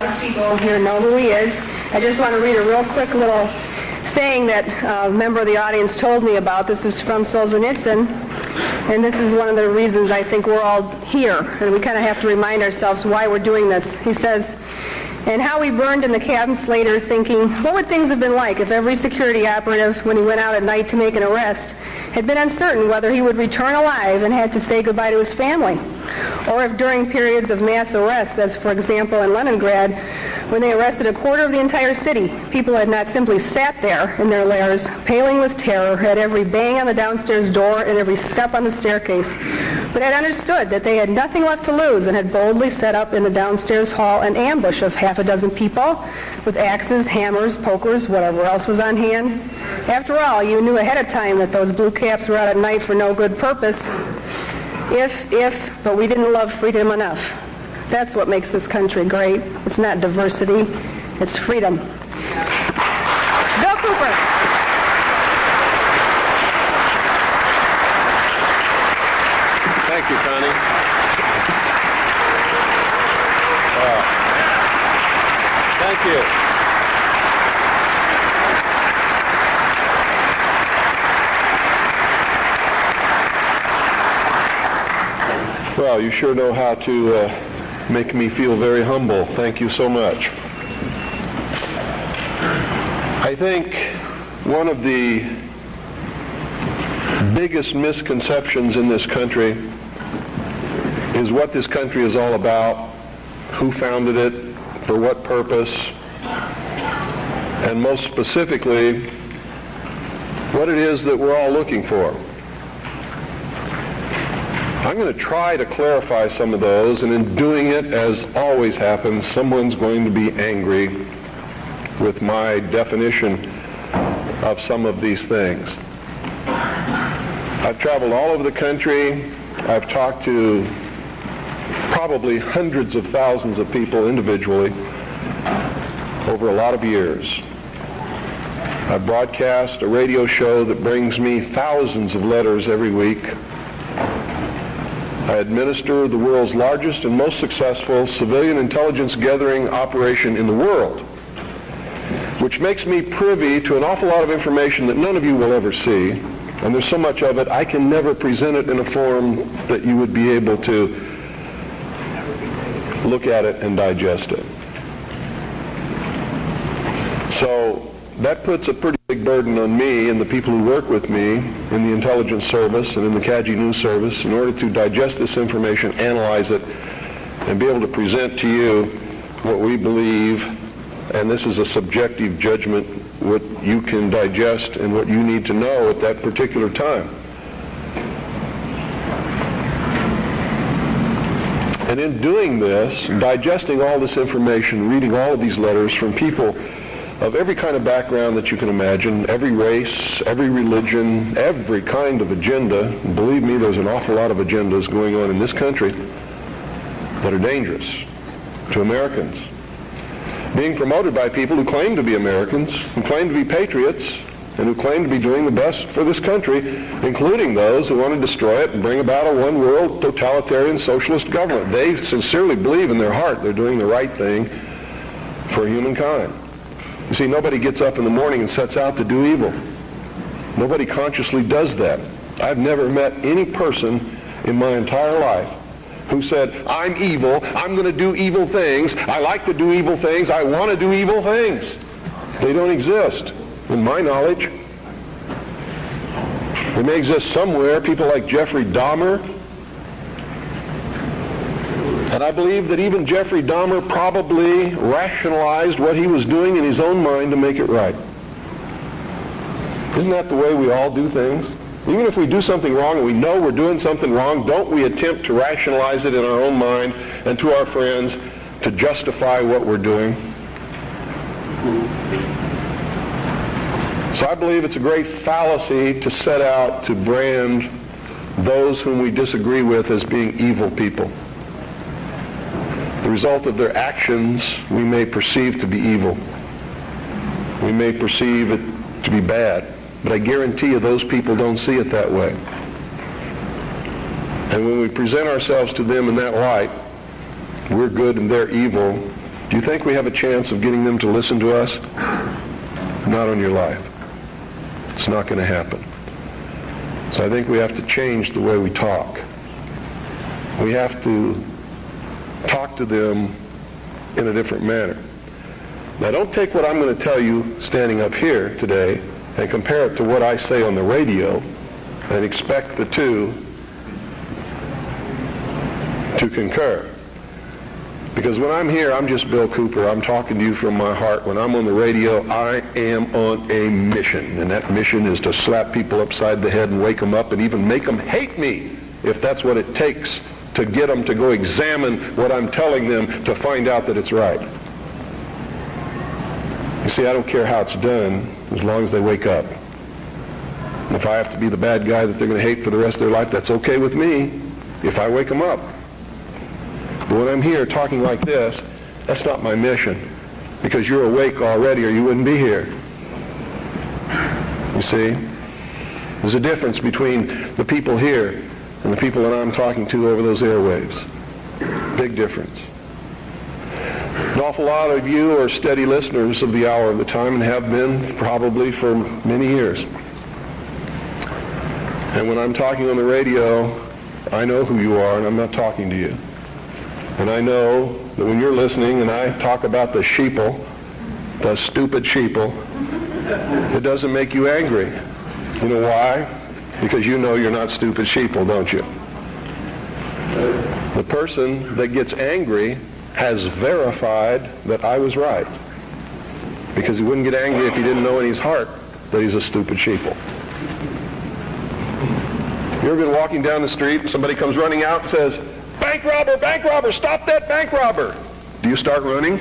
People here know who he is. I just want to read a real quick little saying that a member of the audience told me about. This is from Solzhenitsyn, and this is one of the reasons I think we're all here, and we kind of have to remind ourselves why we're doing this. He says, "And how we burned in the cabins later thinking, what would things have been like if every security operative, when he went out at night to make an arrest, had been uncertain whether he would return alive and had to say goodbye to his family? Or if during periods of mass arrests, as for example in Leningrad, when they arrested a quarter of the entire city, people had not simply sat there in their lairs, paling with terror at every bang on the downstairs door and every step on the staircase, but had understood that they had nothing left to lose and had boldly set up in the downstairs hall an ambush of half a dozen people with axes, hammers, pokers, whatever else was on hand. After all, you knew ahead of time that those blue caps were out at night for no good purpose. But we didn't love freedom enough. That's what makes this country great. It's not diversity, it's freedom." Bill Cooper. Thank you, Connie. Thank you. Well, you sure know how to make me feel very humble. Thank you so much. I think one of the biggest misconceptions in this country is what this country is all about, who founded it, for what purpose, and most specifically, what it is that we're all looking for. I'm going to try to clarify some of those, and in doing it, as always happens, someone's going to be angry with my definition of some of these things. I've traveled all over the country. I've talked to probably hundreds of thousands of people individually over a lot of years. I broadcast a radio show that brings me thousands of letters every week. I administer the world's largest and most successful civilian intelligence gathering operation in the world, which makes me privy to an awful lot of information that none of you will ever see. And there's so much of it, I can never present it in a form that you would be able to look at it and digest it. So that puts a pretty big burden on me and the people who work with me in the intelligence service and in the KAGI News Service in order to digest this information, analyze it, and be able to present to you what we believe, and this is a subjective judgment, what you can digest and what you need to know at that particular time. And in doing this, digesting all this information, reading all of these letters from people of every kind of background that you can imagine, every race, every religion, every kind of agenda. And believe me, there's an awful lot of agendas going on in this country that are dangerous to Americans. Being promoted by people who claim to be Americans, who claim to be patriots, and who claim to be doing the best for this country, including those who want to destroy it and bring about a one-world totalitarian socialist government. They sincerely believe in their heart they're doing the right thing for humankind. You see, nobody gets up in the morning and sets out to do evil. Nobody consciously does that. I've never met any person in my entire life who said, I'm evil, I'm going to do evil things, I like to do evil things, I want to do evil things. They don't exist, in my knowledge. They may exist somewhere, people like Jeffrey Dahmer. And I believe that even Jeffrey Dahmer probably rationalized what he was doing in his own mind to make it right. Isn't that the way we all do things? Even if we do something wrong and we know we're doing something wrong, don't we attempt to rationalize it in our own mind and to our friends to justify what we're doing? So I believe it's a great fallacy to set out to brand those whom we disagree with as being evil people. The result of their actions we may perceive to be evil. We may perceive it to be bad. But I guarantee you those people don't see it that way. And when we present ourselves to them in that light, we're good and they're evil, Do you think we have a chance of getting them to listen to us? Not on your life. It's not going to happen. So I think we have to change the way we talk. We have to talk to them in a different manner. Now, don't take what I'm going to tell you standing up here today and compare it to what I say on the radio and expect the two to concur. Because when I'm here, I'm just Bill Cooper. I'm talking to you from my heart. When I'm on the radio, I am on a mission. And that mission is to slap people upside the head and wake them up and even make them hate me, if that's what it takes to get them to go examine what I'm telling them to find out that it's right. You see, I don't care how it's done as long as they wake up. And if I have to be the bad guy that they're going to hate for the rest of their life, that's okay with me if I wake them up. But when I'm here talking like this, that's not my mission, because you're awake already or you wouldn't be here. You see? There's a difference between the people here and the people that I'm talking to over those airwaves. Big difference. An awful lot of you are steady listeners of the Hour of the Time and have been probably for many years. And when I'm talking on the radio, I know who you are and I'm not talking to you. And I know that when you're listening and I talk about the sheeple, the stupid sheeple, it doesn't make you angry. You know why? Because you know you're not stupid sheeple, don't you? The person that gets angry has verified that I was right. Because he wouldn't get angry if he didn't know in his heart that he's a stupid sheeple. You ever been walking down the street and somebody comes running out and says, bank robber, stop that bank robber. Do you start running?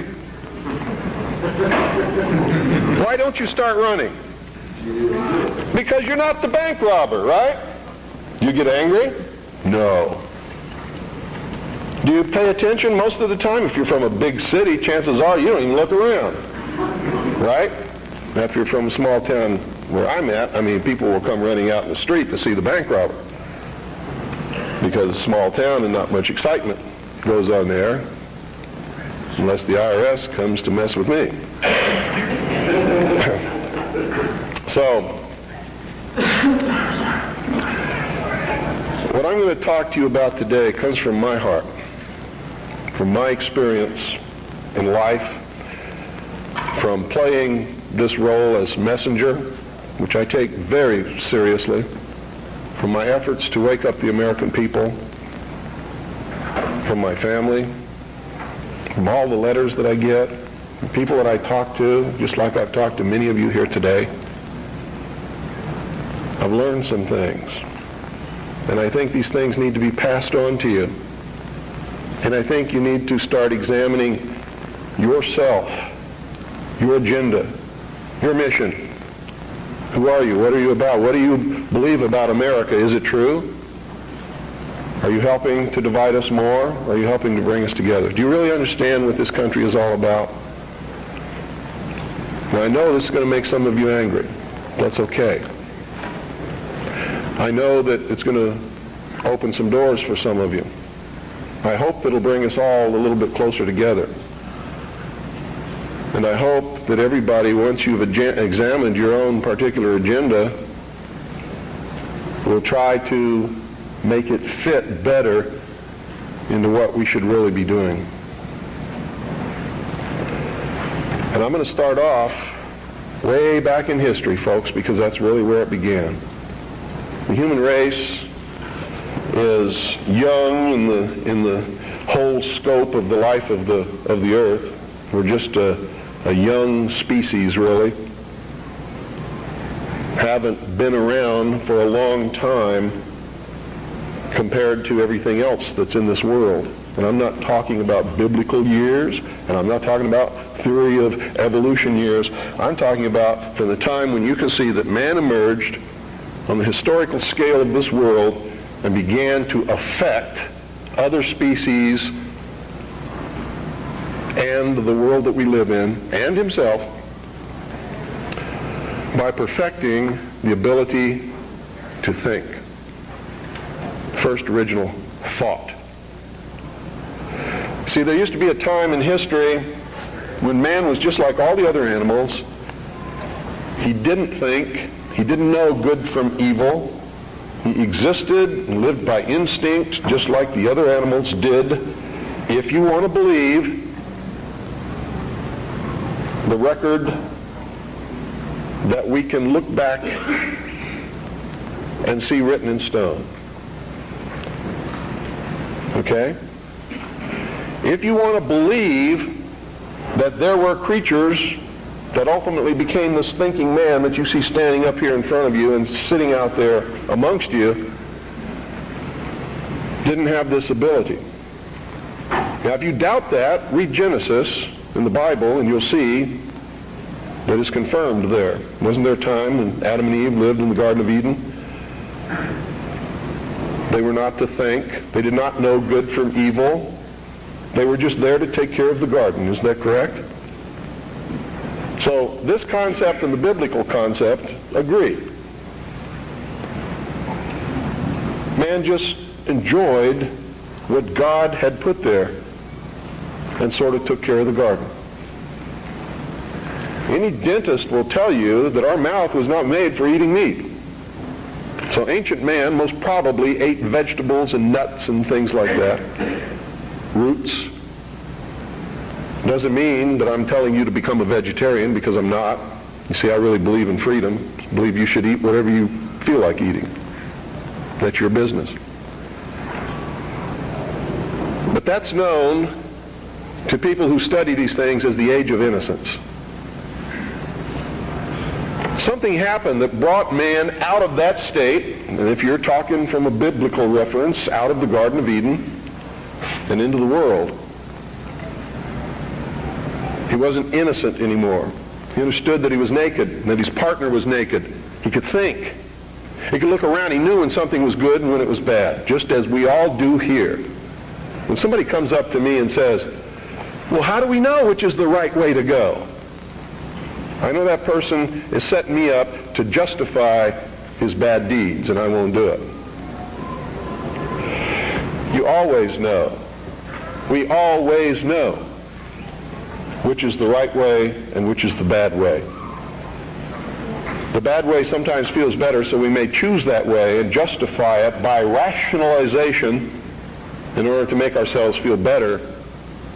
Why don't you start running? Because you're not the bank robber, right? You get angry? No. Do you pay attention? Most of the time, if you're from a big city, chances are you don't even look around, right? Now, if you're from a small town where I'm at, people will come running out in the street to see the bank robber. Because it's a small town and not much excitement goes on there unless the IRS comes to mess with me. So, what I'm going to talk to you about today comes from my heart, from my experience in life, from playing this role as messenger, which I take very seriously, from my efforts to wake up the American people, from my family, from all the letters that I get, the people that I talk to, just like I've talked to many of you here today. I've learned some things. And I think these things need to be passed on to you. And I think you need to start examining yourself, your agenda, your mission. Who are you? What are you about? What do you believe about America? Is it true? Are you helping to divide us more? Or are you helping to bring us together? Do you really understand what this country is all about? Now, I know this is going to make some of you angry. That's okay. I know that it's going to open some doors for some of you. I hope that it'll bring us all a little bit closer together. And I hope that everybody, once you've examined your own particular agenda, will try to make it fit better into what we should really be doing. And I'm going to start off way back in history, folks, because that's really where it began. The human race is young in the whole scope of the life of the earth. We're just a young species, really. Haven't been around for a long time compared to everything else that's in this world. And I'm not talking about biblical years, and I'm not talking about theory of evolution years. I'm talking about from the time when you can see that man emerged on the historical scale of this world and began to affect other species and the world that we live in, and himself, by perfecting the ability to think. First original thought. See, there used to be a time in history when man was just like all the other animals. He didn't think, he didn't know good from evil. He existed and lived by instinct just like the other animals did. If you want to believe the record that we can look back and see written in stone. Okay? If you want to believe that there were creatures that ultimately became this thinking man that you see standing up here in front of you and sitting out there amongst you, didn't have this ability. Now, if you doubt that, read Genesis in the Bible and you'll see that it's confirmed there. Wasn't there a time when Adam and Eve lived in the Garden of Eden? They were not to think. They did not know good from evil. They were just there to take care of the garden. Is that correct? So this concept and the biblical concept agree. Man just enjoyed what God had put there and sort of took care of the garden. Any dentist will tell you that our mouth was not made for eating meat. So ancient man most probably ate vegetables and nuts and things like that. Roots. Doesn't mean that I'm telling you to become a vegetarian, because I'm not. You see, I really believe in freedom. I believe you should eat whatever you feel like eating. That's your business. But that's known to people who study these things as the age of innocence. Something happened that brought man out of that state, and if you're talking from a biblical reference, out of the Garden of Eden and into the world. He wasn't innocent anymore. He understood that he was naked, and that his partner was naked. He could think. He could look around. He knew when something was good and when it was bad, just as we all do here. When somebody comes up to me and says, well, how do we know which is the right way to go? I know that person is setting me up to justify his bad deeds, and I won't do it. You always know. We always know which is the right way and which is the bad way. The bad way sometimes feels better, so we may choose that way and justify it by rationalization in order to make ourselves feel better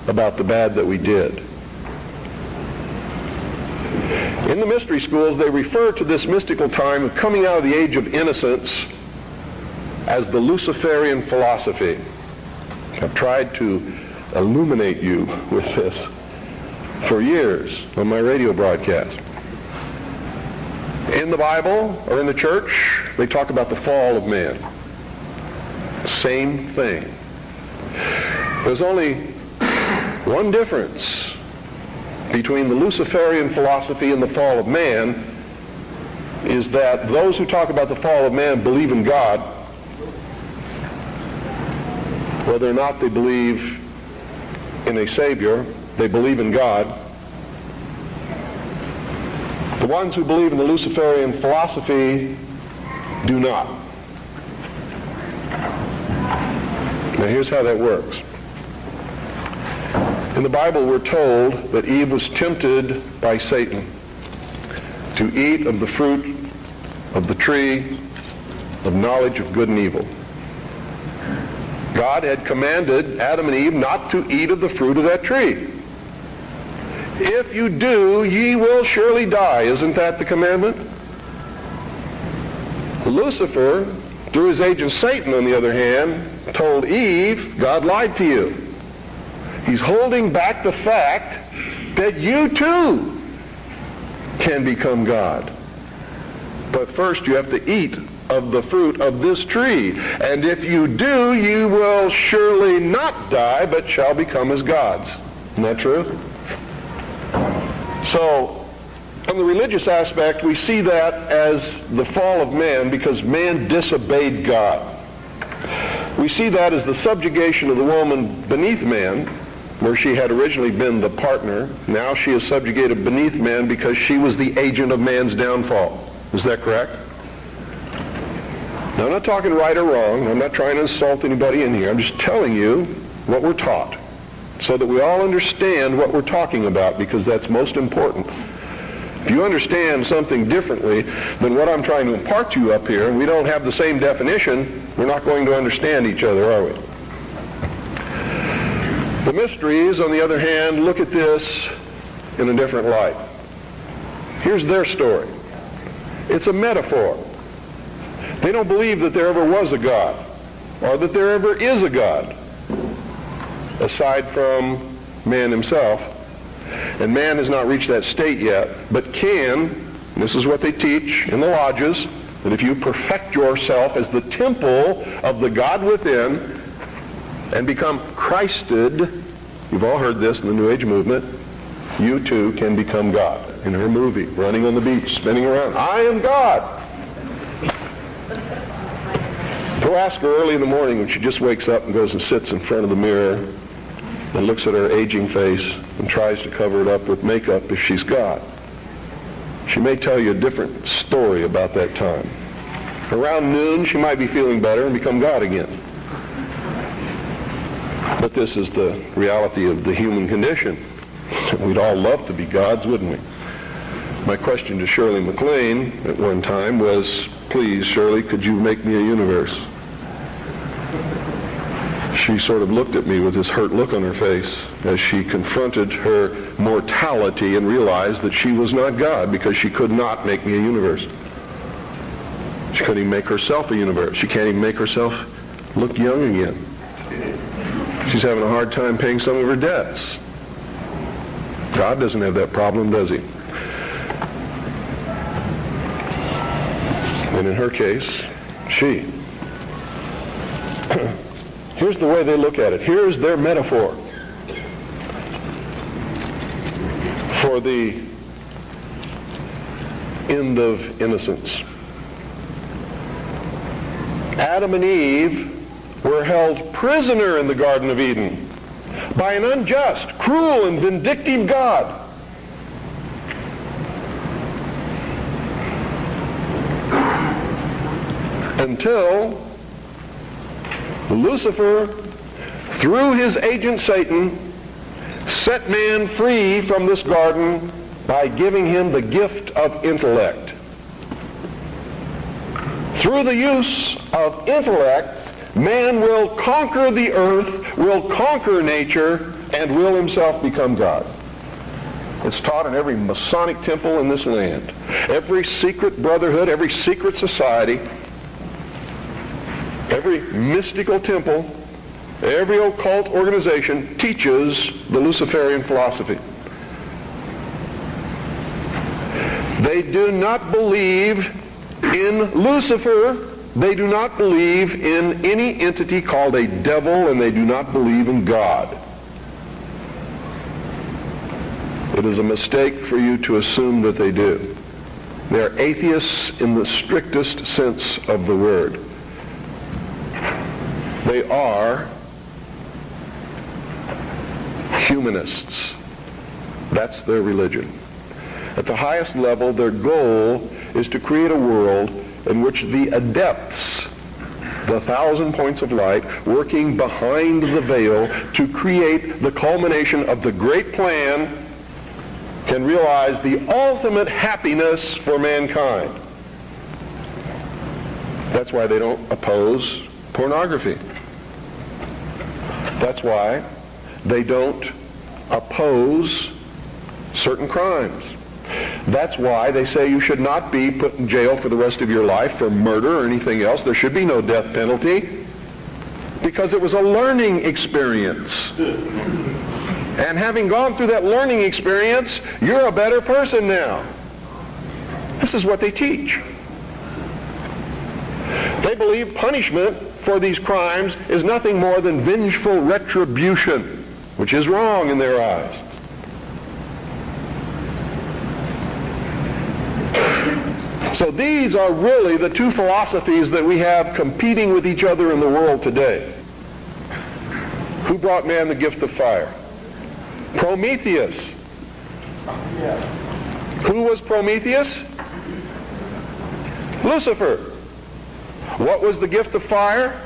about the bad that we did. In the mystery schools, they refer to this mystical time of coming out of the age of innocence as the Luciferian philosophy. I've tried to illuminate you with this for years on my radio broadcast. In the Bible or in the church, they talk about the fall of man. Same thing. There's only one difference between the Luciferian philosophy and the fall of man, is that those who talk about the fall of man believe in God, whether or not they believe in a Savior. They believe in God. The ones who believe in the Luciferian philosophy do not. Now here's how that works. In the Bible we're told that Eve was tempted by Satan to eat of the fruit of the tree of knowledge of good and evil. God had commanded Adam and Eve not to eat of the fruit of that tree. If you do, ye will surely die. Isn't that the commandment? Lucifer, through his agent Satan, on the other hand, told Eve, God lied to you. He's holding back the fact that you too can become God. But first you have to eat of the fruit of this tree. And if you do, you will surely not die, but shall become as gods. Isn't that true? So, from the religious aspect, we see that as the fall of man because man disobeyed God. We see that as the subjugation of the woman beneath man, where she had originally been the partner. Now she is subjugated beneath man because she was the agent of man's downfall. Is that correct? Now, I'm not talking right or wrong. I'm not trying to insult anybody in here. I'm just telling you what we're taught. so that we all understand what we're talking about, because that's most important. If you understand something differently than what I'm trying to impart to you up here, and we don't have the same definition, we're not going to understand each other, are we? The mysteries, on the other hand, look at this in a different light. Here's their story. It's a metaphor. They don't believe that there ever was a God, or that there ever is a God, aside from man himself. And man has not reached that state yet, but can, and this is what they teach in the lodges, that if you perfect yourself as the temple of the God within and become Christed, you've all heard this in the New Age movement, you too can become God. In her movie, Running on the Beach, spinning around, I am God. Go ask her early in the morning when she just wakes up and goes and sits in front of the mirror and looks at her aging face and tries to cover it up with makeup if she's God. She may tell you a different story about that time. Around noon, she might be feeling better and become God again. But this is the reality of the human condition. We'd all love to be gods, wouldn't we? My question to Shirley MacLaine at one time was, please, Shirley, could you make me a universe? She sort of looked at me with this hurt look on her face as she confronted her mortality and realized that she was not God because she could not make me a universe. She couldn't even make herself a universe. She can't even make herself look young again. She's having a hard time paying some of her debts. God doesn't have that problem, does he? And in her case, she. Here's the way they look at it. Here's their metaphor for the end of innocence. Adam and Eve were held prisoner in the Garden of Eden by an unjust, cruel, and vindictive God. Until Lucifer, through his agent Satan, set man free from this garden by giving him the gift of intellect. Through the use of intellect, man will conquer the earth, will conquer nature, and will himself become God. It's taught in every Masonic temple in this land. Every secret brotherhood, every secret society, every mystical temple, every occult organization teaches the Luciferian philosophy. They do not believe in Lucifer. They do not believe in any entity called a devil, and they do not believe in God. It is a mistake for you to assume that they do. They are atheists in the strictest sense of the word. They are humanists. That's their religion. At the highest level, their goal is to create a world in which the adepts, the 1,000 points of light, working behind the veil to create the culmination of the great plan, can realize the ultimate happiness for mankind. That's why they don't oppose pornography. That's why they don't oppose certain crimes. That's why they say you should not be put in jail for the rest of your life for murder or anything else. There should be no death penalty, because it was a learning experience. And having gone through that learning experience, you're a better person now. This is what they teach. They believe punishment for these crimes is nothing more than vengeful retribution, which is wrong in their eyes. So these are really the two philosophies that we have competing with each other in the world today. Who brought man the gift of fire? Prometheus. Who was Prometheus? Lucifer. What was the gift of fire?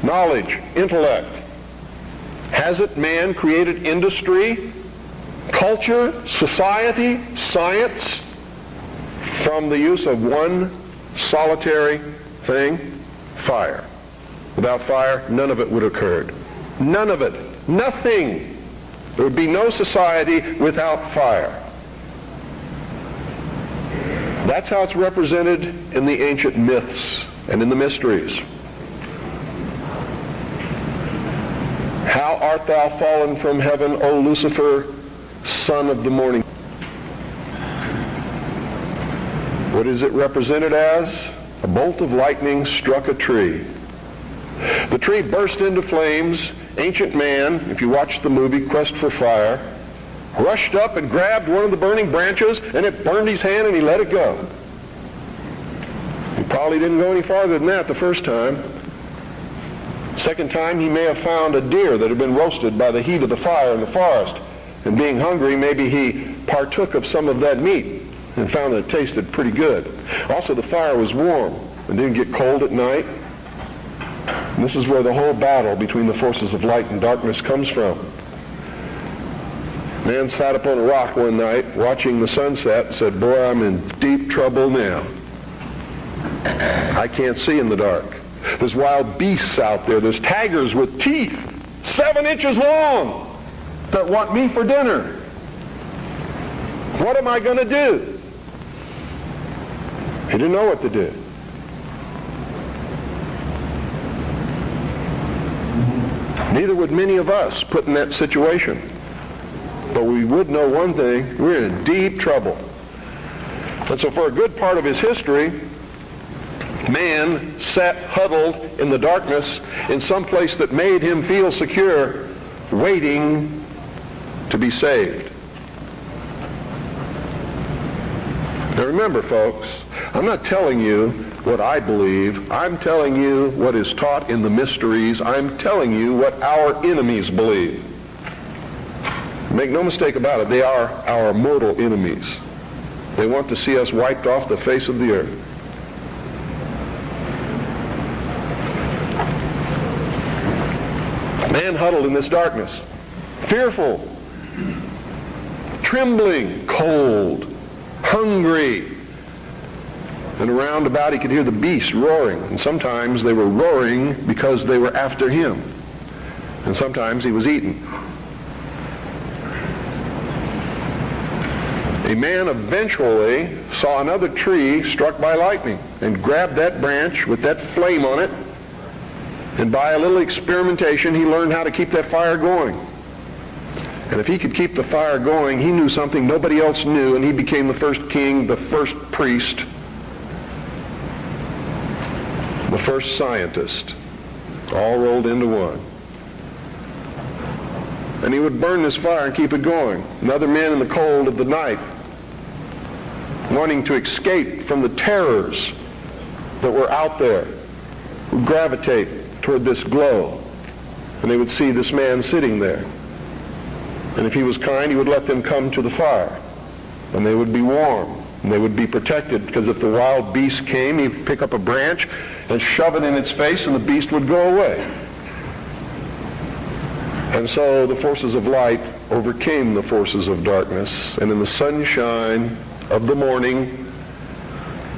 Knowledge, intellect. Hasn't man created industry, culture, society, science from the use of one solitary thing? Fire. Without fire, none of it would have occurred. None of it. Nothing. There would be no society without fire. That's how it's represented in the ancient myths and in the mysteries. How art thou fallen from heaven, O Lucifer, son of the morning? What is it represented as? A bolt of lightning struck a tree. The tree burst into flames. Ancient man, if you watch the movie Quest for Fire, rushed up and grabbed one of the burning branches, and it burned his hand, and he let it go. He probably didn't go any farther than that the first time. Second time, he may have found a deer that had been roasted by the heat of the fire in the forest. And being hungry, maybe he partook of some of that meat and found that it tasted pretty good. Also, the fire was warm and didn't get cold at night. And this is where the whole battle between the forces of light and darkness comes from. Man sat up on a rock one night watching the sunset and said, "Boy, I'm in deep trouble now. I can't see in the dark. There's wild beasts out there. There's tigers with teeth 7 inches long that want me for dinner. What am I going to do?" He didn't know what to do. Neither would many of us put in that situation. But we would know one thing: we're in deep trouble. And so for a good part of his history, man sat huddled in the darkness in some place that made him feel secure, waiting to be saved. Now remember, folks, I'm not telling you what I believe. I'm telling you what is taught in the mysteries. I'm telling you what our enemies believe. Make no mistake about it, they are our mortal enemies. They want to see us wiped off the face of the earth. Man huddled in this darkness, fearful, trembling, cold, hungry. And around about he could hear the beasts roaring. And sometimes they were roaring because they were after him. And sometimes he was eaten. A man eventually saw another tree struck by lightning and grabbed that branch with that flame on it. And by a little experimentation, he learned how to keep that fire going. And if he could keep the fire going, he knew something nobody else knew, and he became the first king, the first priest, the first scientist, all rolled into one. And he would burn this fire and keep it going. And other men in the cold of the night, wanting to escape from the terrors that were out there, would gravitate toward this glow. And they would see this man sitting there. And if he was kind, he would let them come to the fire. And they would be warm. And they would be protected, because if the wild beast came, he'd pick up a branch and shove it in its face, and the beast would go away. And so the forces of light overcame the forces of darkness, and in the sunshine of the morning,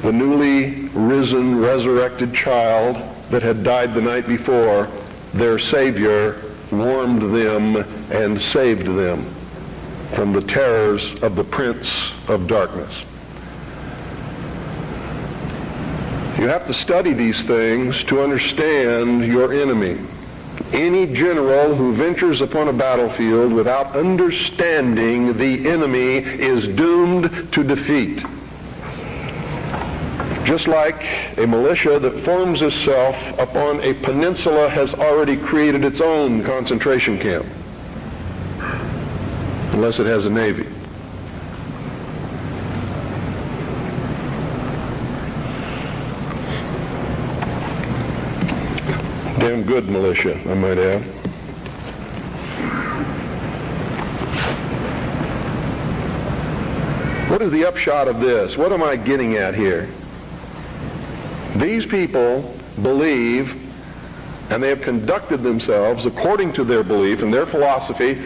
the newly risen, resurrected child that had died the night before, their Savior, warmed them and saved them from the terrors of the Prince of Darkness. You have to study these things to understand your enemy. Any general who ventures upon a battlefield without understanding the enemy is doomed to defeat. Just like a militia that forms itself upon a peninsula has already created its own concentration camp, unless it has a navy. Damn good militia, I might add. What is the upshot of this? What am I getting at here? These people believe And they have conducted themselves according to their belief and their philosophy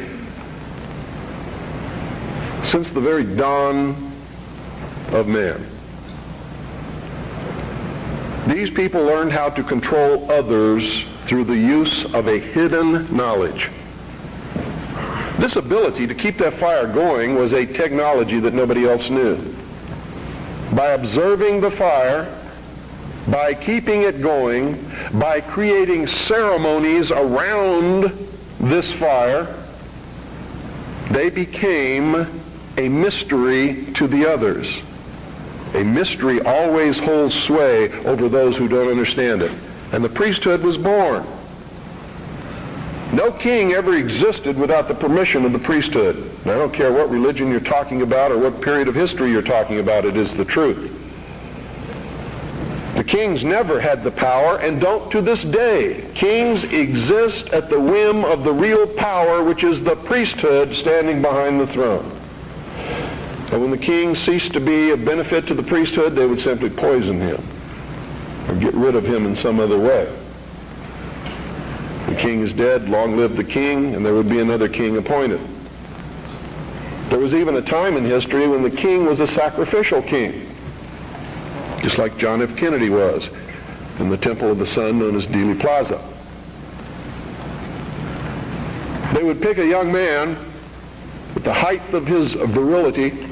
since the very dawn of man. These people learned how to control others through the use of a hidden knowledge. This ability to keep that fire going was a technology that nobody else knew. By observing the fire, by keeping it going, by creating ceremonies around this fire, they became a mystery to the others. A mystery always holds sway over those who don't understand it. And the priesthood was born. No king ever existed without the permission of the priesthood. And I don't care what religion you're talking about or what period of history you're talking about, it is the truth. The kings never had the power and don't to this day. Kings exist at the whim of the real power, which is the priesthood standing behind the throne. And when the king ceased to be of benefit to the priesthood, they would simply poison him or get rid of him in some other way. The king is dead, long live the king, and there would be another king appointed. There was even a time in history when the king was a sacrificial king, just like John F. Kennedy was in the Temple of the Sun known as Dealey Plaza. They would pick a young man at the height of his virility,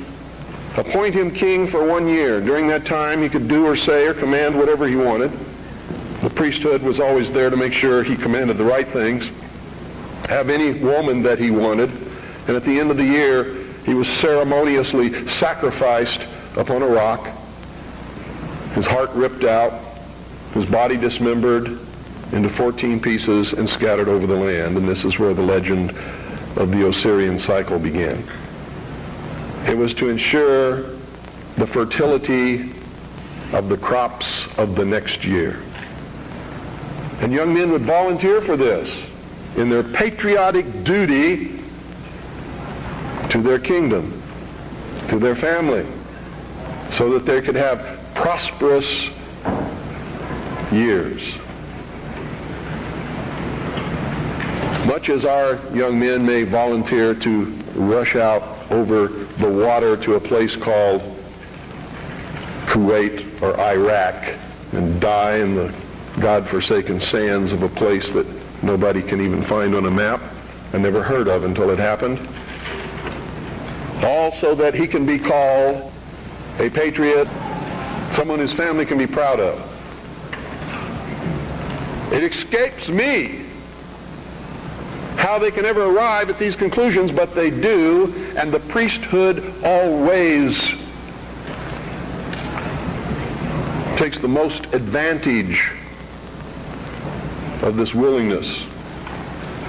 appoint him king for 1 year. During that time, he could do or say or command whatever he wanted. The priesthood was always there to make sure he commanded the right things, have any woman that he wanted, and at the end of the year, he was ceremoniously sacrificed upon a rock, his heart ripped out, his body dismembered into 14 pieces and scattered over the land. And this is where the legend of the Osirian cycle began. It was to ensure the fertility of the crops of the next year. And young men would volunteer for this in their patriotic duty to their kingdom, to their family, so that they could have prosperous years. Much as our young men may volunteer to rush out over the water to a place called Kuwait or Iraq and die in the God-forsaken sands of a place that nobody can even find on a map and never heard of until it happened, all so that he can be called a patriot, someone his family can be proud of. It escapes me how they can ever arrive at these conclusions, but they do, and the priesthood always takes the most advantage of this willingness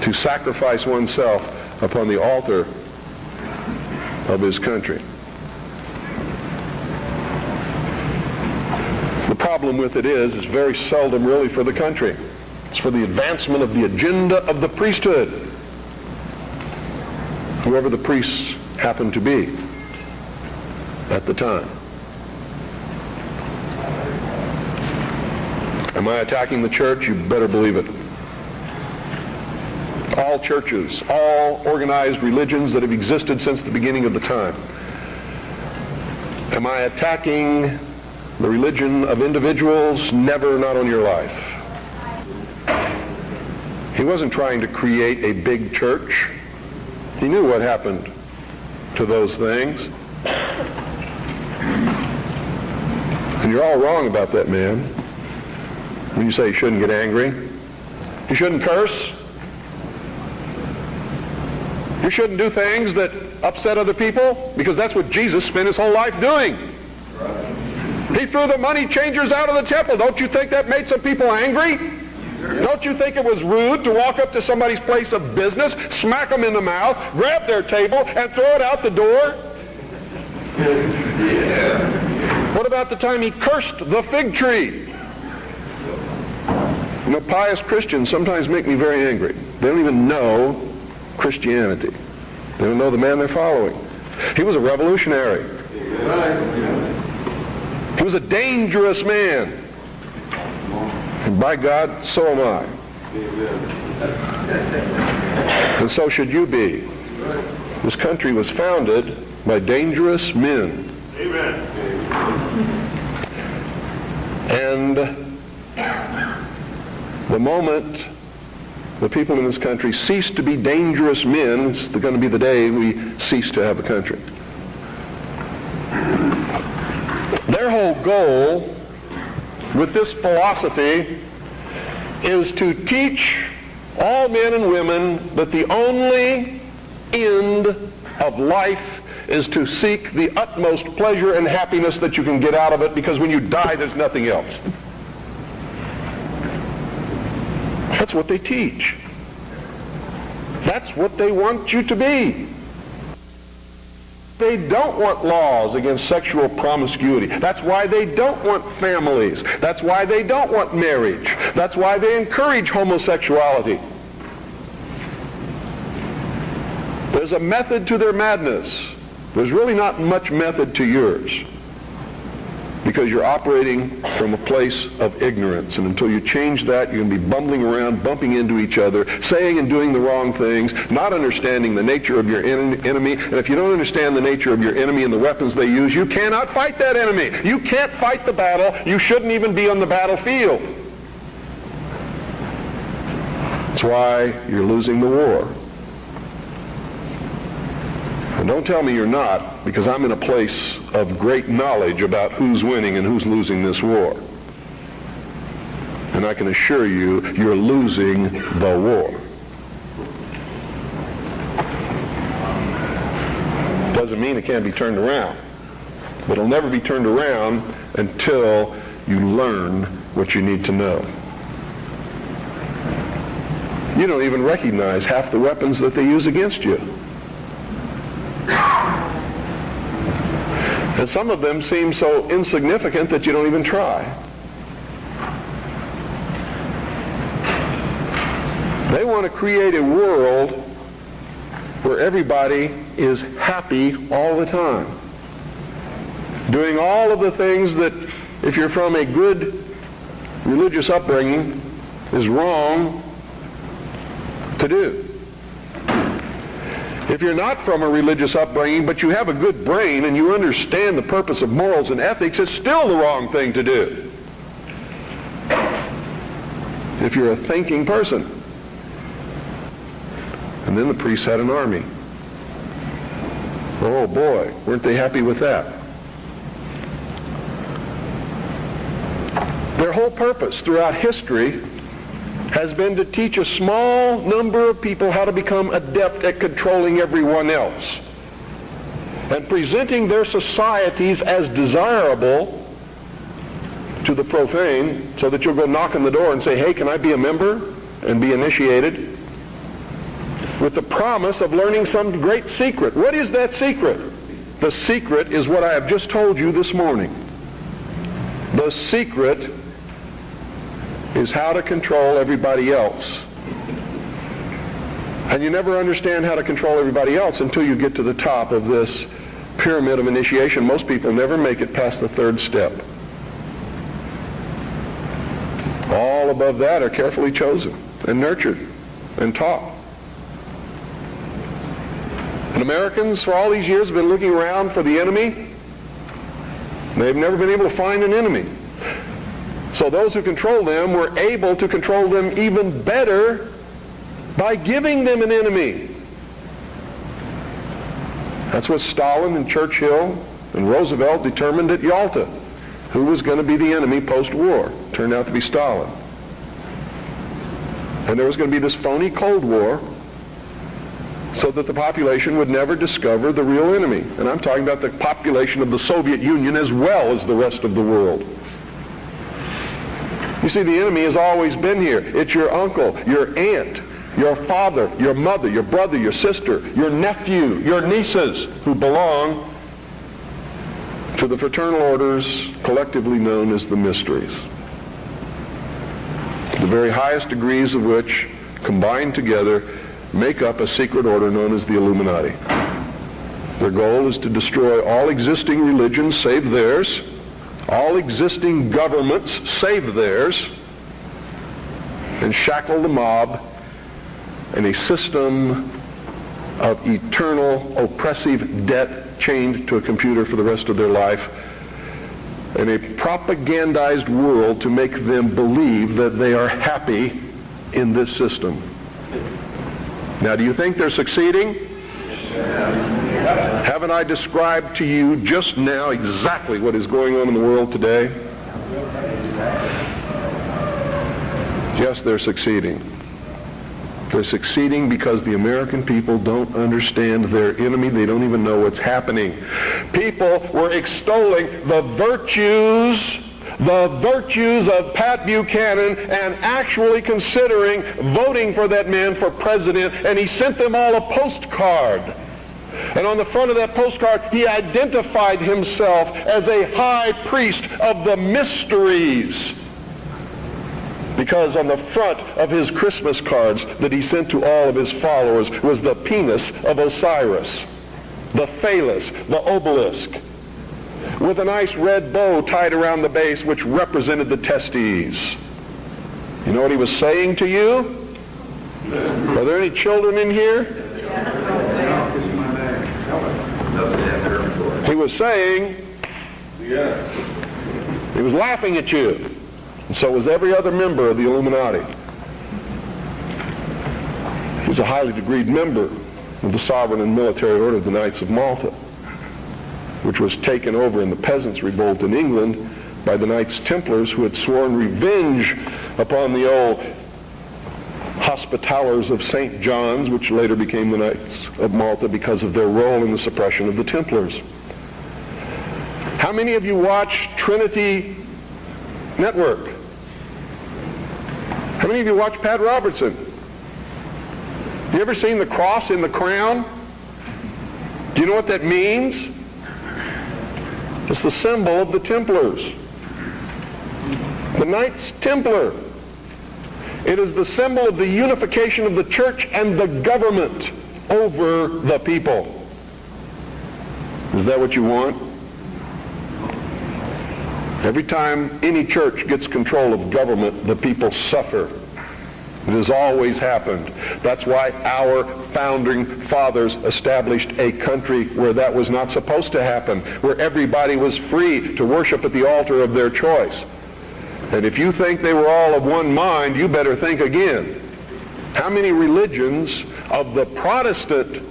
to sacrifice oneself upon the altar of his country. The problem with it is very seldom really for the country. It's for the advancement of the agenda of the priesthood, whoever the priests happen to be at the time. Am I attacking the church? You better believe it. All churches, all organized religions that have existed since the beginning of the time. Am I attacking the religion of individuals? Never, not on your life. He wasn't trying to create a big church. He knew what happened to those things. And you're all wrong about that man. When you say you shouldn't get angry, you shouldn't curse, you shouldn't do things that upset other people, because that's what Jesus spent his whole life doing. He threw the money changers out of the temple. Don't you think that made some people angry? Don't you think it was rude to walk up to somebody's place of business, smack them in the mouth, grab their table, and throw it out the door? What about the time he cursed the fig tree? You know, pious Christians sometimes make me very angry. They don't even know Christianity. They don't know the man they're following. He was a revolutionary. He was a dangerous man. And by God, so am I. And so should you be. This country was founded by dangerous men. Amen. And the moment the people in this country cease to be dangerous men, it's going to be the day we cease to have a country. Their whole goal with this philosophy is to teach all men and women that the only end of life is to seek the utmost pleasure and happiness that you can get out of it, because when you die, there's nothing else. That's what they teach. That's what they want you to be. They don't want laws against sexual promiscuity. That's why they don't want families. That's why they don't want marriage. That's why they encourage homosexuality. There's a method to their madness. There's really not much method to yours, because you're operating from a place of ignorance. And until you change that, you're going to be bumbling around, bumping into each other, saying and doing the wrong things, not understanding the nature of your enemy. And if you don't understand the nature of your enemy and the weapons they use, you cannot fight that enemy. You can't fight the battle. You shouldn't even be on the battlefield. That's why you're losing the war. And don't tell me you're not, because I'm in a place of great knowledge about who's winning and who's losing this war. And I can assure you, you're losing the war. Doesn't mean it can't be turned around. But it'll never be turned around until you learn what you need to know. You don't even recognize half the weapons that they use against you. And some of them seem so insignificant that you don't even try. They want to create a world where everybody is happy all the time, doing all of the things that, if you're from a good religious upbringing, is wrong to do. If you're not from a religious upbringing, but you have a good brain and you understand the purpose of morals and ethics, it's still the wrong thing to do. If you're a thinking person. And then the priests had an army. Oh boy, weren't they happy with that? Their whole purpose throughout history has been to teach a small number of people how to become adept at controlling everyone else and presenting their societies as desirable to the profane, so that you'll go knock on the door and say, hey, can I be a member and be initiated, with the promise of learning some great secret. What is that secret? The secret is what I have just told you this morning. The secret is how to control everybody else. And you never understand how to control everybody else until you get to the top of this pyramid of initiation. Most people never make it past the third step. All above that are carefully chosen and nurtured and taught. And Americans for all these years have been looking around for the enemy. They've never been able to find an enemy. So those who control them were able to control them even better by giving them an enemy. That's what Stalin and Churchill and Roosevelt determined at Yalta. Who was going to be the enemy post-war? Turned out to be Stalin. And there was going to be this phony Cold War so that the population would never discover the real enemy. And I'm talking about the population of the Soviet Union as well as the rest of the world. You see, the enemy has always been here. It's your uncle, your aunt, your father, your mother, your brother, your sister, your nephew, your nieces, who belong to the fraternal orders collectively known as the mysteries. The very highest degrees of which, combined together, make up a secret order known as the Illuminati. Their goal is to destroy all existing religions save theirs, all existing governments save theirs, and shackle the mob in a system of eternal oppressive debt chained to a computer for the rest of their life, in a propagandized world to make them believe that they are happy in this system. Now, do you think they're succeeding? Haven't I described to you just now exactly what is going on in the world today? Yes, they're succeeding. They're succeeding because the American people don't understand their enemy. They don't even know what's happening. People were extolling the virtues of Pat Buchanan and actually considering voting for that man for president, and he sent them all a postcard. And on the front of that postcard, he identified himself as a high priest of the mysteries. Because on the front of his Christmas cards that he sent to all of his followers was the penis of Osiris, the phallus, the obelisk, with a nice red bow tied around the base which represented the testes. You know what he was saying to you? Are there any children in here? He was saying, he was laughing at you. And so was every other member of the Illuminati. He was a highly degreed member of the sovereign and military order of the Knights of Malta, which was taken over in the Peasants' Revolt in England by the Knights Templars, who had sworn revenge upon the old Hospitallers of St. John's, which later became the Knights of Malta because of their role in the suppression of the Templars. How many of you watch Trinity Network? How many of you watch Pat Robertson? You ever seen the cross in the crown? Do you know what that means? It's the symbol of the Templars. The Knights Templar. It is the symbol of the unification of the church and the government over the people. Is that what you want? Every time any church gets control of government, the people suffer. It has always happened. That's why our founding fathers established a country where that was not supposed to happen, where everybody was free to worship at the altar of their choice. And if you think they were all of one mind, you better think again. How many religions of the Protestant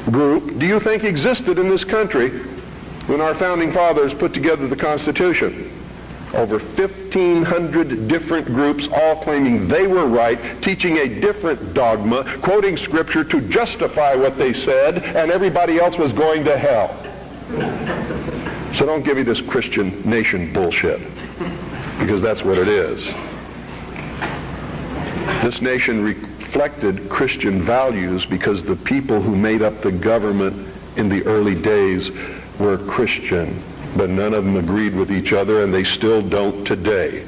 group do you think existed in this country when our founding fathers put together the Constitution? Over 1,500 different groups, all claiming they were right, teaching a different dogma, quoting Scripture to justify what they said, and everybody else was going to hell. So don't give me this Christian nation bullshit, because that's what it is. This nation reflected Christian values because the people who made up the government in the early days were Christian, but none of them agreed with each other, and they still don't today.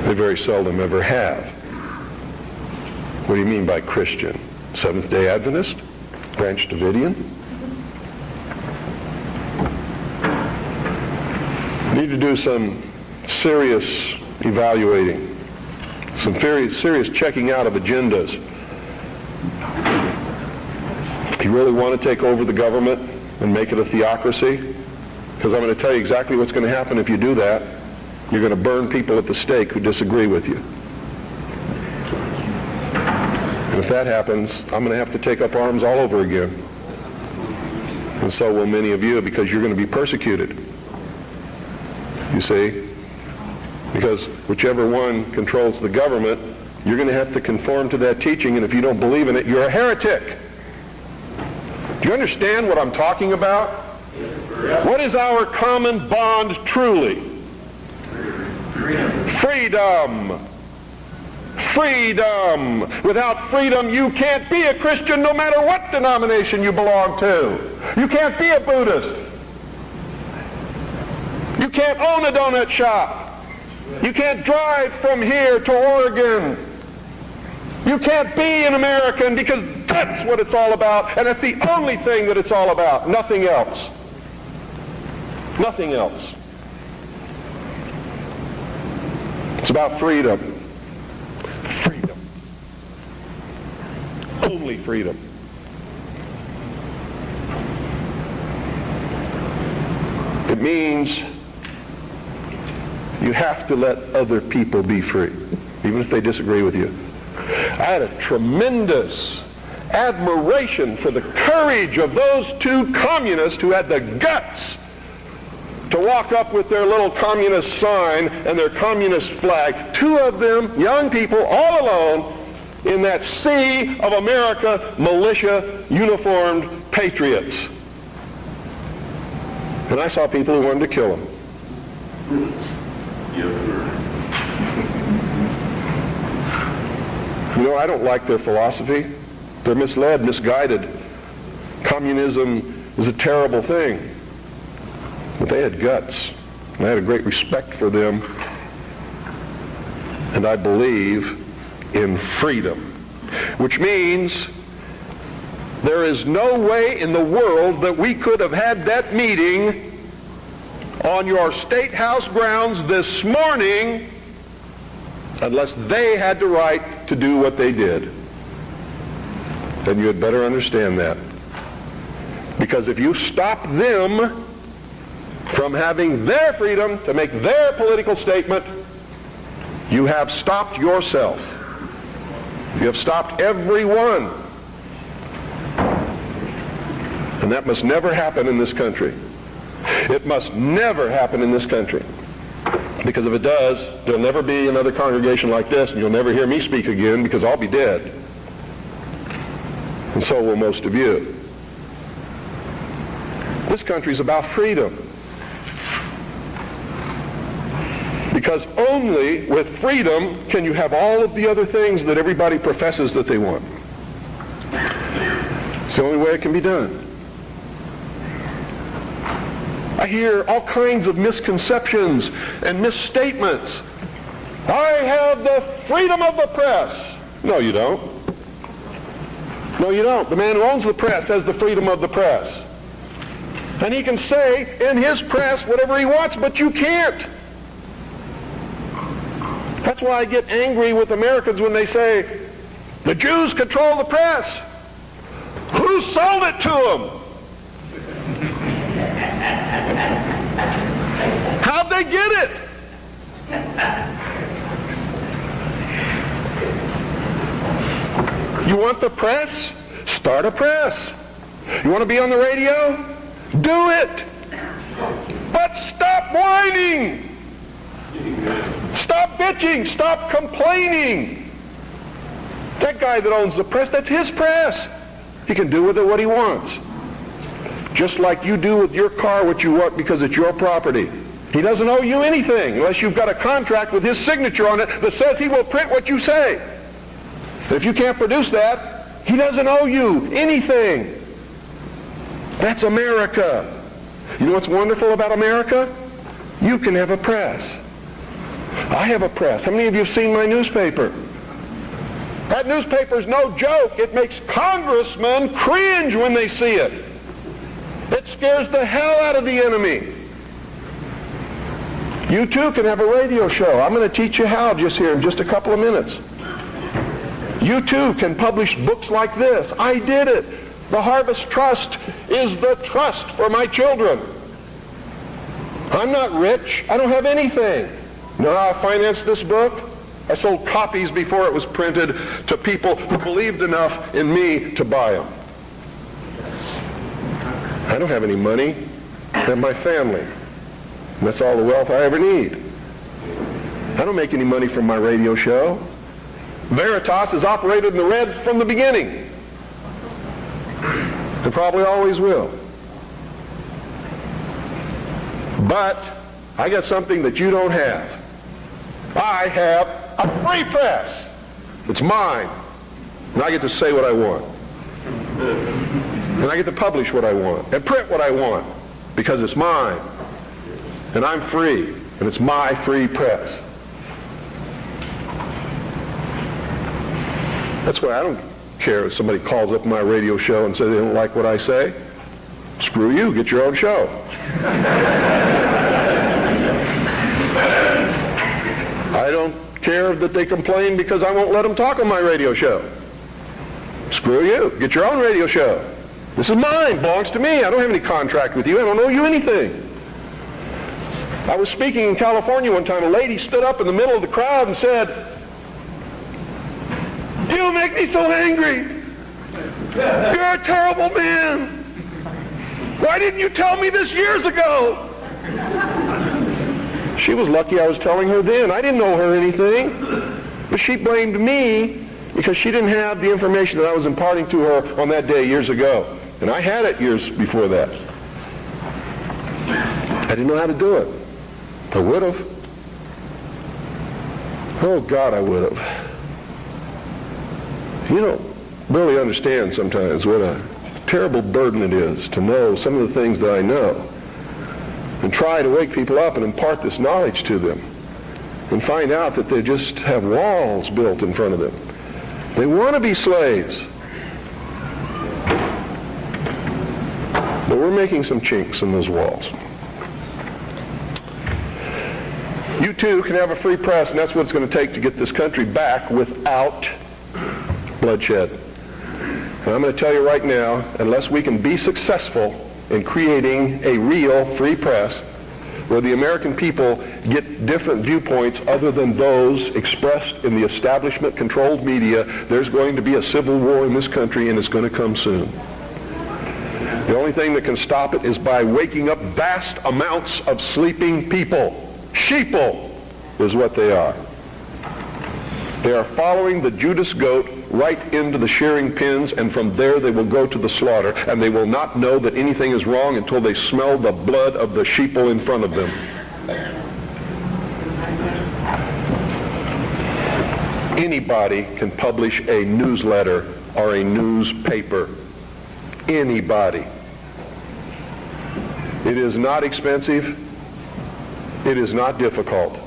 They very seldom ever have. What do you mean by Christian? Seventh-day Adventist? Branch Davidian? Need to do some serious evaluating, some very serious checking out of agendas. You really want to take over the government and make it a theocracy? Because I'm going to tell you exactly what's going to happen if you do that. You're going to burn people at the stake who disagree with you. And if that happens, I'm going to have to take up arms all over again. And so will many of you, because you're going to be persecuted. You see? Because whichever one controls the government, you're going to have to conform to that teaching, and if you don't believe in it, you're a heretic. Do you understand what I'm talking about? What is our common bond truly? Freedom. Freedom. Without freedom, you can't be a Christian no matter what denomination you belong to. You can't be a Buddhist. You can't own a donut shop. You can't drive from here to Oregon. You can't be an American, because that's what it's all about, and that's the only thing that it's all about. Nothing else. Nothing else. It's about freedom. Freedom. Only freedom. It means you have to let other people be free, even if they disagree with you. I had a tremendous admiration for the courage of those two communists who had the guts to walk up with their little communist sign and their communist flag. Two of them, young people, all alone in that sea of America, militia, uniformed patriots. And I saw people who wanted to kill them. You know, I don't like their philosophy. They're misled, misguided. Communism is a terrible thing. But they had guts. And I had a great respect for them. And I believe in freedom. Which means there is no way in the world that we could have had that meeting on your State House grounds this morning unless they had the right to do what they did. Then you had better understand that. Because if you stop them from having their freedom to make their political statement, you have stopped yourself. You have stopped everyone. And that must never happen in this country. It must never happen in this country. Because if it does, there'll never be another congregation like this, and you'll never hear me speak again because I'll be dead. And so will most of you. This country's about freedom. Because only with freedom can you have all of the other things that everybody professes that they want. It's the only way it can be done. I hear all kinds of misconceptions and misstatements. I have the freedom of the press. No, you don't. No, you don't. The man who owns the press has the freedom of the press. And he can say in his press whatever he wants, but you can't. That's why I get angry with Americans when they say, the Jews control the press. Who sold it to them? How'd they get it? You want the press? Start a press. You want to be on the radio? Do it. But stop whining. Stop bitching. Stop complaining. That guy that owns the press, that's his press. He can do with it what he wants. Just like you do with your car what you want because it's your property. He doesn't owe you anything unless you've got a contract with his signature on it that says he will print what you say. If you can't produce that, he doesn't owe you anything. That's America. You know what's wonderful about America? You can have a press. I have a press. How many of you have seen my newspaper? That newspaper's no joke. It makes congressmen cringe when they see it. It scares the hell out of the enemy. You too can have a radio show. I'm going to teach you how just here in just a couple of minutes. You too can publish books like this. I did it. The Harvest Trust is the trust for my children. I'm not rich. I don't have anything. You know how I financed this book? I sold copies before it was printed to people who believed enough in me to buy them. I don't have any money. I have my family. And that's all the wealth I ever need. I don't make any money from my radio show. Veritas has operated in the red from the beginning. And probably always will. But I got something that you don't have. I have a free press. It's mine. And I get to say what I want. And I get to publish what I want and print what I want because it's mine. And I'm free. And it's my free press. That's why I don't care if somebody calls up my radio show and says they don't like what I say. Screw you. Get your own show. I don't care that they complain because I won't let them talk on my radio show. Screw you. Get your own radio show. This is mine. Belongs to me. I don't have any contract with you. I don't owe you anything. I was speaking in California one time. A lady stood up in the middle of the crowd and said, "You make me so angry. You're a terrible man. Why didn't you tell me this years ago?" She was lucky I was telling her then. I didn't owe her anything. But she blamed me because she didn't have the information that I was imparting to her on that day years ago. And I had it years before that. I didn't know how to do it. I would have. Oh, God, I would have. You don't really understand sometimes what a terrible burden it is to know some of the things that I know and try to wake people up and impart this knowledge to them and find out that they just have walls built in front of them. They want to be slaves. But we're making some chinks in those walls. You too can have a free press, and that's what it's going to take to get this country back without bloodshed. And I'm going to tell you right now, unless we can be successful in creating a real free press where the American people get different viewpoints other than those expressed in the establishment-controlled media, there's going to be a civil war in this country, and it's going to come soon. The only thing that can stop it is by waking up vast amounts of sleeping people. Sheeple is what they are. They are following the Judas goat right into the shearing pins, and from there they will go to the slaughter, and they will not know that anything is wrong until they smell the blood of the sheeple in front of them. Anybody can publish a newsletter or a newspaper. Anybody. It is not expensive. It is not difficult.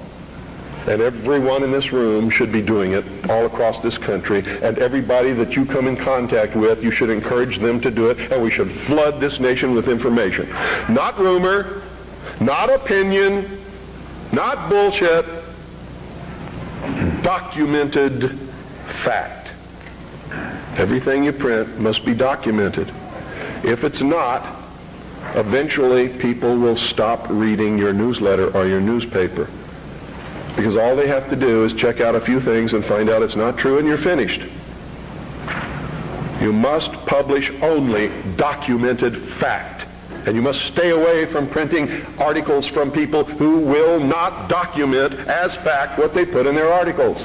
And everyone in this room should be doing it all across this country. And everybody that you come in contact with, you should encourage them to do it. And we should flood this nation with information. Not rumor, not opinion, not bullshit. Documented fact. Everything you print must be documented. If it's not, eventually people will stop reading your newsletter or your newspaper. Because all they have to do is check out a few things and find out it's not true, and you're finished. You must publish only documented fact. And you must stay away from printing articles from people who will not document as fact what they put in their articles.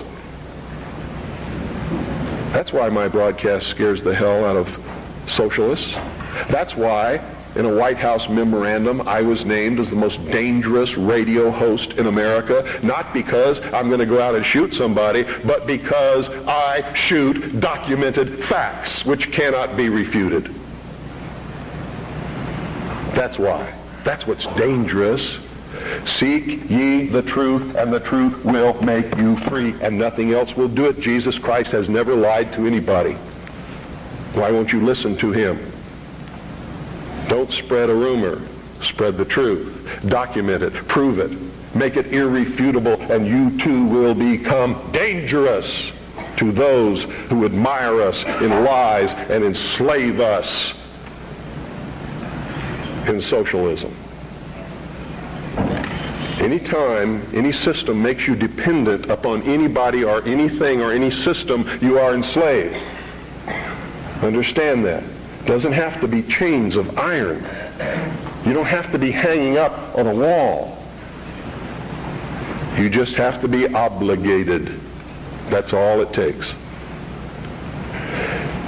That's why my broadcast scares the hell out of socialists. That's why in a White House memorandum I was named as the most dangerous radio host in America, not because I'm going to go out and shoot somebody, but because I shoot documented facts which cannot be refuted. That's why. That's what's dangerous. Seek ye the truth, and the truth will make you free, and nothing else will do it. Jesus Christ has never lied to anybody. Why won't you listen to him? Don't spread a rumor. Spread the truth. Document it. Prove it. Make it irrefutable, and you too will become dangerous to those who admire us in lies and enslave us in socialism. Anytime any system makes you dependent upon anybody or anything or any system, you are enslaved. Understand that. It doesn't have to be chains of iron. You don't have to be hanging up on a wall. You just have to be obligated. That's all it takes.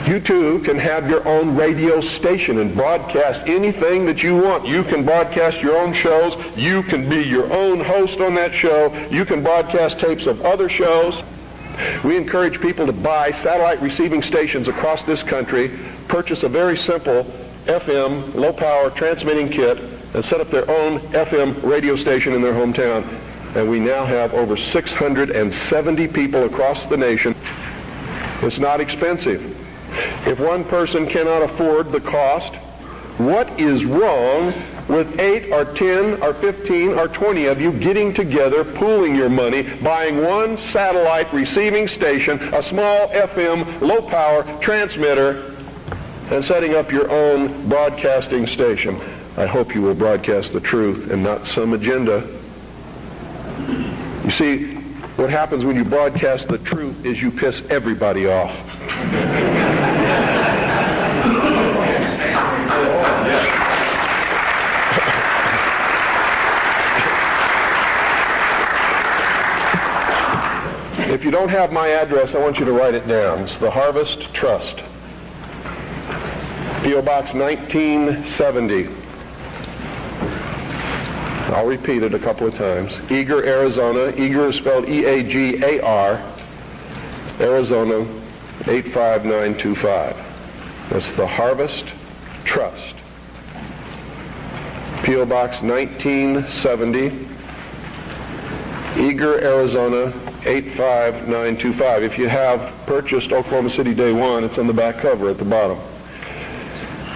You too can have your own radio station and broadcast anything that you want. You can broadcast your own shows. You can be your own host on that show. You can broadcast tapes of other shows. We encourage people to buy satellite receiving stations across this country, purchase a very simple FM, low-power transmitting kit, and set up their own FM radio station in their hometown. And we now have over 670 people across the nation. It's not expensive. If one person cannot afford the cost, what is wrong with 8 or 10 or 15 or 20 of you getting together, pooling your money, buying one satellite receiving station, a small FM low-power transmitter, and setting up your own broadcasting station. I hope you will broadcast the truth and not some agenda. You see, what happens when you broadcast the truth is you piss everybody off. If you don't have my address, I want you to write it down. It's the Harvest Trust. P.O. Box 1970. I'll repeat it a couple of times. Eagar, Arizona. Eagar is spelled E-A-G-A-R. Arizona 85925. That's the Harvest Trust. P.O. Box 1970. Eagar, Arizona 85925. If you have purchased Oklahoma City Day One, it's on the back cover at the bottom.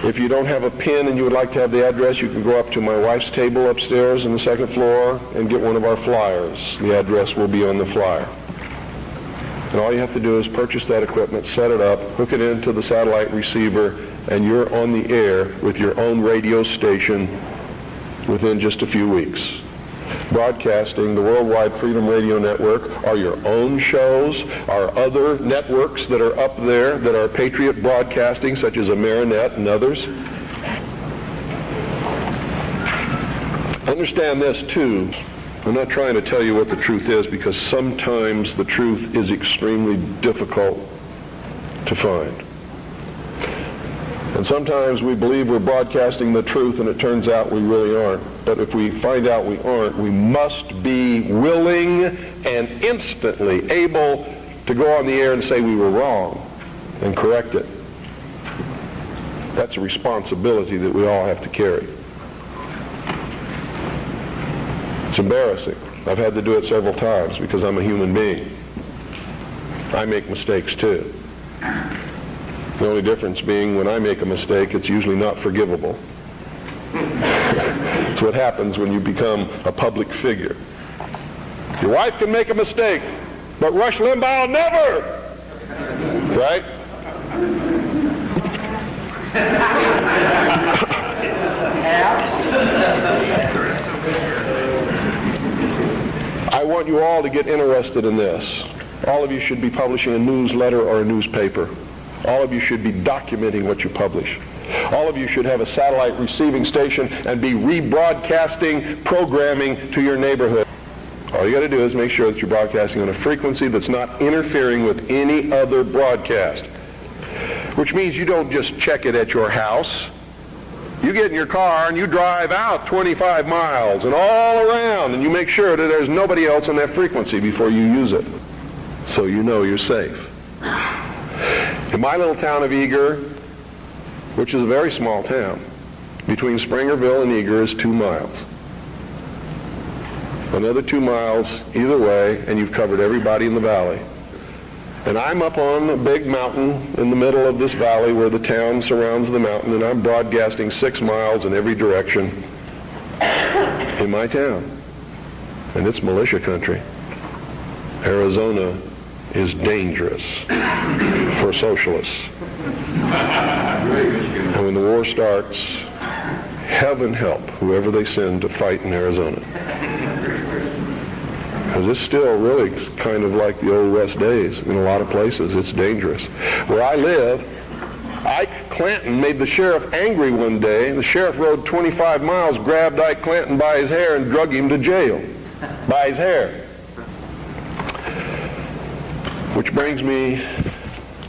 If you don't have a pen and you would like to have the address, you can go up to my wife's table upstairs on the second floor and get one of our flyers. The address will be on the flyer. And all you have to do is purchase that equipment, set it up, hook it into the satellite receiver, and you're on the air with your own radio station within just a few weeks. Broadcasting the Worldwide Freedom Radio Network are your own shows, are other networks that are up there that are Patriot Broadcasting, such as Amerinet and others. Understand this too. I'm not trying to tell you what the truth is, because sometimes the truth is extremely difficult to find. And sometimes we believe we're broadcasting the truth and it turns out we really aren't. But if we find out we aren't, we must be willing and instantly able to go on the air and say we were wrong and correct it. That's a responsibility that we all have to carry. It's embarrassing. I've had to do it several times because I'm a human being. I make mistakes too. The only difference being when I make a mistake, it's usually not forgivable. It's what happens when you become a public figure. Your wife can make a mistake, but Rush Limbaugh never! Right? I want you all to get interested in this. All of you should be publishing a newsletter or a newspaper. All of you should be documenting what you publish. All of you should have a satellite receiving station and be rebroadcasting programming to your neighborhood. All you got to do is make sure that you're broadcasting on a frequency that's not interfering with any other broadcast. Which means you don't just check it at your house. You get in your car and you drive out 25 miles and all around, and you make sure that there's nobody else on that frequency before you use it, so you know you're safe. In my little town of Eagar, which is a very small town, between Springerville and Eagar is 2 miles. Another 2 miles either way, and you've covered everybody in the valley. And I'm up on a big mountain in the middle of this valley where the town surrounds the mountain, and I'm broadcasting 6 miles in every direction in my town. And it's militia country. Arizona is dangerous for socialists. And when the war starts, heaven help whoever they send to fight in Arizona. Because it's still really kind of like the old West days in a lot of places. It's dangerous. Where I live, Ike Clanton made the sheriff angry one day. The sheriff rode 25 miles, grabbed Ike Clanton by his hair and drug him to jail by his hair. Which brings me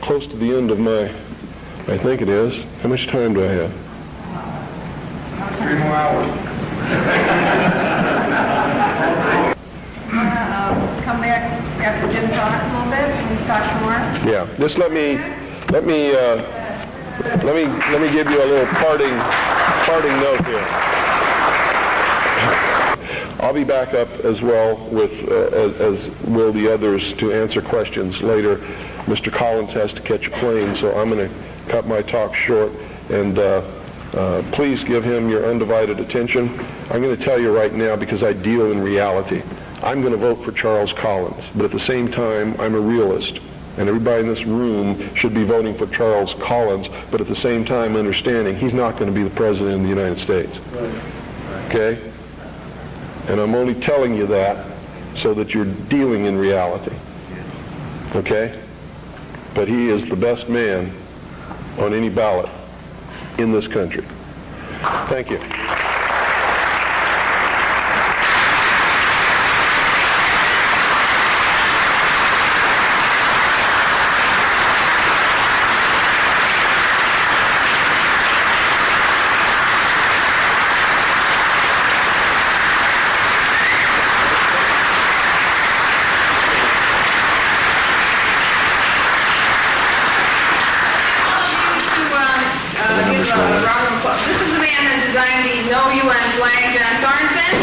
close to the end of my, I think it is. How much time do I have? 3 more hours. Come back after Jim talks a little bit and talk some more. Yeah. Just let me give you a little parting note here. I'll be back up as well with, as will the others, to answer questions later. Mr. Collins has to catch a plane, so I'm going to cut my talk short and Please give him your undivided attention. I'm going to tell you right now, because I deal in reality, I'm going to vote for Charles Collins, but at the same time, I'm a realist. And everybody in this room should be voting for Charles Collins, but at the same time understanding he's not going to be the president of the United States. Okay? And I'm only telling you that so that you're dealing in reality. Okay? But he is the best man on any ballot in this country. Thank you. This is the man that designed the No UN flag, John Sorensen.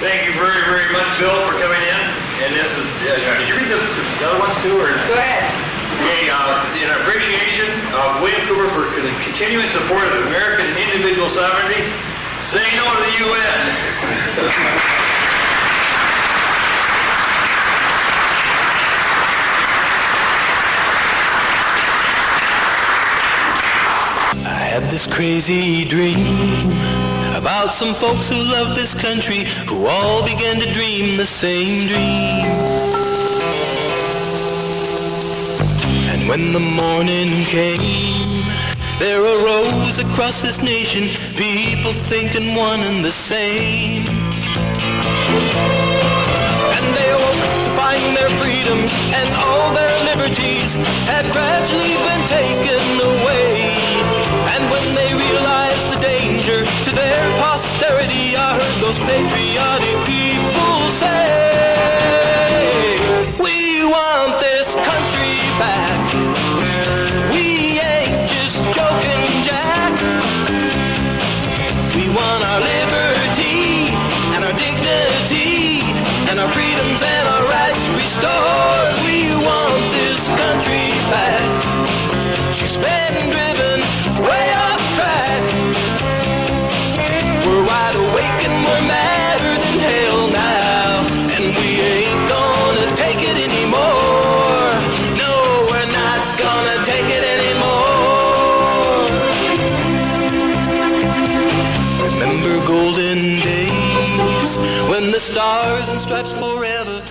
Thank you very, very much, Bill, for coming in. And this is, did you read the other ones too? Or? Go ahead. Okay, in appreciation of William Cooper for the continuing support of American individual sovereignty, say no to the UN. I had this crazy dream about some folks who love this country, who all began to dream the same dream. And when the morning came, there arose across this nation people thinking one and the same. And they awoke to find their freedoms and all their liberties had gradually been taken away. And when they realized the danger to their posterity, I heard those patriotic people say, we want this country back. We ain't just joking, Jack. We want our liberty and our dignity and our freedoms and our rights restored. We want this country back. She's been driven way off track. We're wide awake and we're madder than hell now, and we ain't gonna take it anymore. No, we're not gonna take it anymore. Remember golden days when the stars and stripes forever